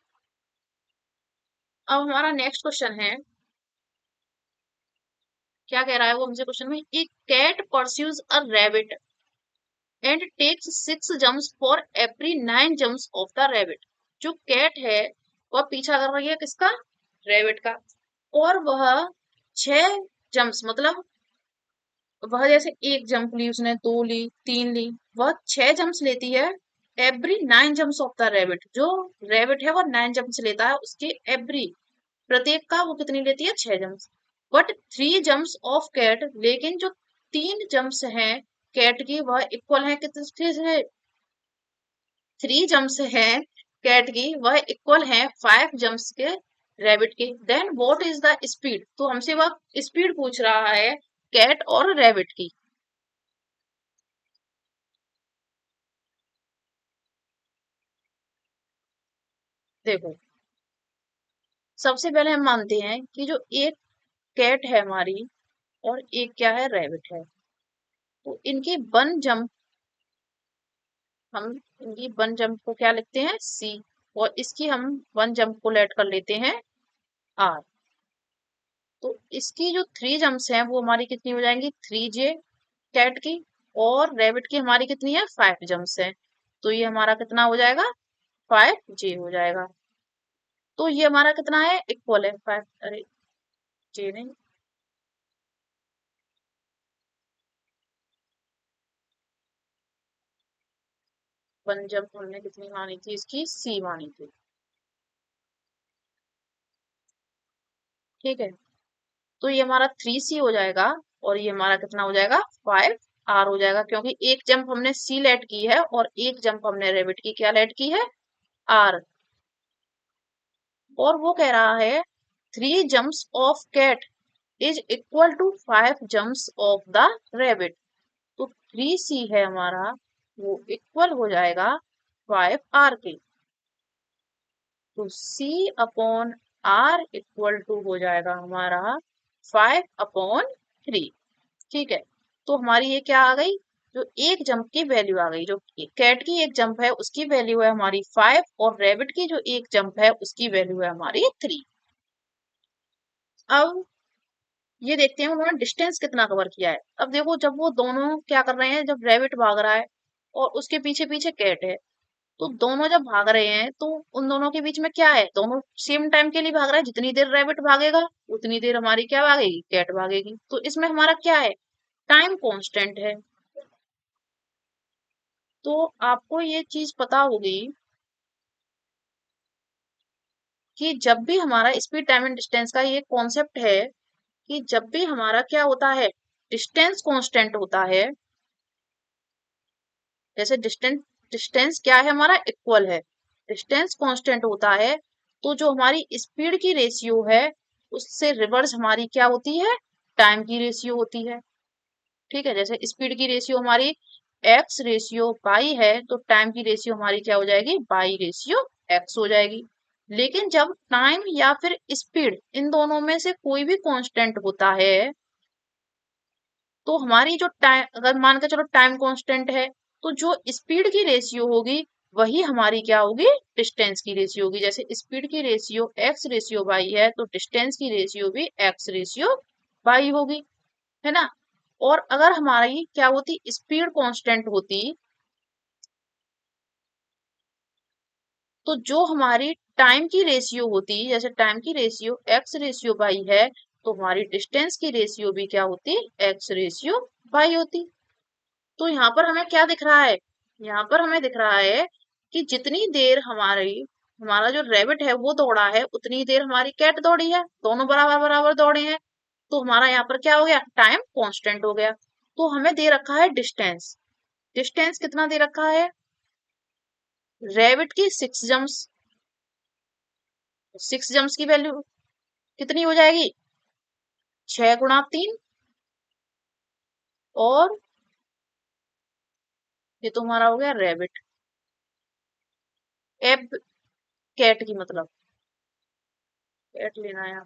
अब हमारा नेक्स्ट क्वेश्चन है, क्या कह रहा है वो हमसे क्वेश्चन में, एक cat pursues a rabbit and takes 6 jumps for every 9 jumps of the rabbit. जो कैट है वह पीछा कर रही है किसका, रैबिट का, और वह 6 जंप्स, मतलब वह जैसे एक जंप ली उसने, 2 ली, 3 ली, वह 6 जंप्स लेती है every 9 jumps of the rabbit. जो रैबिट है वो 9 जंप्स लेता है, उसके एवरी, प्रत्येक का वो कितनी लेती है, 6 jumps. But 3 jumps of cat, लेकिन जो 3 जंप्स हैं कैट की वह इक्वल है किसके से, 3 जंप्स हैं कैट की वह इक्वल है 5 जंप्स के रैबिट के। Then what is the speed. तो हमसे वह स्पीड पूछ रहा है कैट और रैबिट की। देखो, सबसे पहले हम मानते हैं कि जो एक कैट है हमारी और एक क्या है, रैबिट है, तो इनकी वन जंप, हम इनकी वन जंप को क्या लिखते हैं, सी, और इसकी हम वन जंप को लेट कर लेते हैं आर। तो इसकी जो 3 जंप्स हैं वो हमारी कितनी हो जाएंगी, 3J कैट की, और रैबिट की हमारी कितनी है, 5 जंप्स हैं। तो ये हमारा कितना हो जाएगा, 5J हो जाएगा। तो ये हमारा कितना है, इक्वल है 5, अरे J नहीं, वन जंप हमने कितनी मानी थी, इसकी सी मानी थी, ठीक है। तो ये हमारा 3C हो जाएगा, और ये हमारा कितना हो जाएगा, 5R हो जाएगा, क्योंकि एक जंप हमने सी लेट की है और एक जंप हमने रेबिट की क्या लेट की है, आर। और वो कह रहा है 3 jumps of cat is equal to 5 jumps of the rabbit. तो 3C है हमारा, वो इक्वल हो जाएगा 5R के। तो C upon R equal to हो जाएगा हमारा 5/3, ठीक है। तो हमारी ये क्या आ गई, जो एक जंप की वैल्यू आ गई, जो कैट की एक जंप है उसकी वैल्यू है हमारी 5, और रैबिट की जो एक जंप है उसकी वैल्यू है हमारी 3। अब ये देखते हैं उन्होंने डिस्टेंस कितना कवर किया है। अब देखो, जब वो दोनों क्या कर रहे हैं, जब रैबिट भाग रहा है और उसके पीछे पीछे कैट है, तो दोनों जब भाग रहे हैं तो उन दोनों के बीच में क्या है, दोनों सेम टाइम के लिए भाग रहे हैं। जितनी देर रैबिट भागेगा उतनी देर हमारी क्या भागेगी, कैट भागेगी। तो इसमें हमारा क्या है, टाइम कांस्टेंट है। तो आपको ये चीज पता होगी कि जब भी हमारा स्पीड टाइम एंड डिस्टेंस का ये कॉन्सेप्ट है, कि जब भी हमारा क्या होता है, डिस्टेंस कांस्टेंट होता है, जैसे डिस्टेंस, डिस्टेंस क्या है हमारा, इक्वल है, डिस्टेंस कांस्टेंट होता है, तो जो हमारी स्पीड की रेशियो है उससे रिवर्स हमारी क्या होती है, टाइम की रेशियो होती है, ठीक है। जैसे स्पीड की रेशियो हमारी x रेशियो बाई है, तो टाइम की रेशियो हमारी क्या हो जाएगी, बाई रेशियो x हो जाएगी। लेकिन जब टाइम या फिर स्पीड, इन दोनों में से कोई भी कांस्टेंट होता है, तो हमारी जो टाइम, अगर मान के चलो टाइम कांस्टेंट है, तो जो स्पीड की रेशियो होगी वही हमारी क्या होगी, डिस्टेंस की रेशियो होगी। जैसे स्पीड की रेशियो x रेशियो बाई है, तो डिस्टेंस की रेशियो भी x रेशियो बाई होगी, है ना। और अगर हमारी क्या होती, स्पीड कांस्टेंट होती, तो जो हमारी टाइम की रेशियो होती, जैसे टाइम की रेशियो x रेशियो बाई है, तो हमारी डिस्टेंस की रेशियो भी क्या होती, x रेशियो बाई होती। तो यहाँ पर हमें क्या दिख रहा है, यहाँ पर हमें दिख रहा है कि जितनी देर हमारा जो रैबिट है वो दौड़ा है उतनी देर हमारी कैट दौड़ी है, दोनों बराबर बराबर दौड़े हैं। तो हमारा यहाँ पर क्या हो गया, टाइम कांस्टेंट हो गया। तो हमें दे रखा है डिस्टेंस, डिस्टेंस कितना दे रखा है, रैबिट की 6 जम्प्स, 6 जम्प्स की वैल्यू कितनी हो जाएगी, 6 × 3, और ये तो हमारा हो गया रैबिट। एब कैट की मतलब कैट लेना है।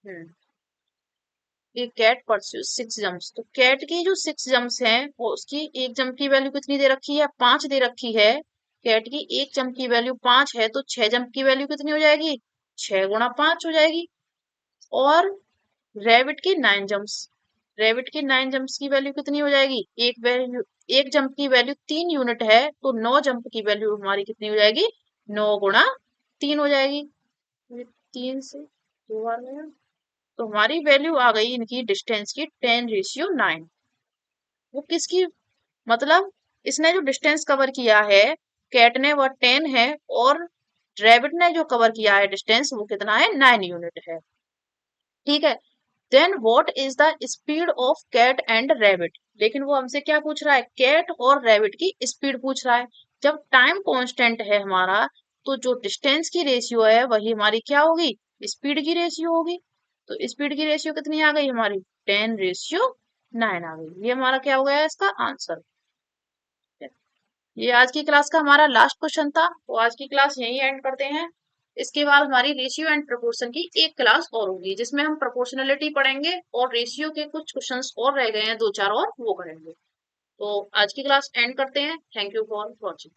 हम्म ये कैट परस्यूज 6 जम्प्स, तो कैट की जो 6 जम्प्स हैं वो उसकी एक जंप की वैल्यू कितनी दे रखी है, 5 दे रखी है। कैट की एक जंप की वैल्यू 5 है, तो 6 जंप की वैल्यू कितनी हो जाएगी, 6 × 5 हो जाएगी। और रैबिट की 9 जम्प्स, रैबिट की 9 जम्प्स की वैल्यू कितनी हो जाएगी, एक जंप की वैल्यू 3 यूनिट है, तो 9 जंप की वैल्यू हमारी कितनी हो जाएगी, 9 × 3 हो जाएगी। ये 3 से 2 बार में, तो हमारी वैल्यू आ गई इनकी डिस्टेंस की 10:9। वो किसकी, मतलब इसने जो डिस्टेंस कवर किया है कैट ने वह 10 है, और रैबिट ने जो कवर किया है डिस्टेंस वो कितना है, 9 यूनिट है। ठीक है, then what is the speed of cat and rabbit, लेकिन वो हमसे क्या पूछ रहा है, कैट और रैबिट की स्पीड पूछ रहा है। जब टाइम कांस्टेंट है हमारा, तो जो डिस्टेंस की रेशियो है वही हमारी क्या होगी, स्पीड की रेशियो होगी। तो स्पीड की रेशियो कितनी आ गई हमारी, 10:9 आ गई। ये हमारा क्या हो गया इसका आंसर। ये आज की क्लास का हमारा लास्ट क्वेश्चन था, तो आज की क्लास यहीं एंड करते हैं। इसके बाद हमारी रेशियो एंड प्रोपोर्शन की एक क्लास और होगी जिसमें हम प्रोपोर्शनलिटी पढ़ेंगे और रेशियो के कुछ क्वेश्चंस और रह गए हैं 2-4 और वो करेंगे। तो आज की क्लास एंड करते हैं। Thank you for watching.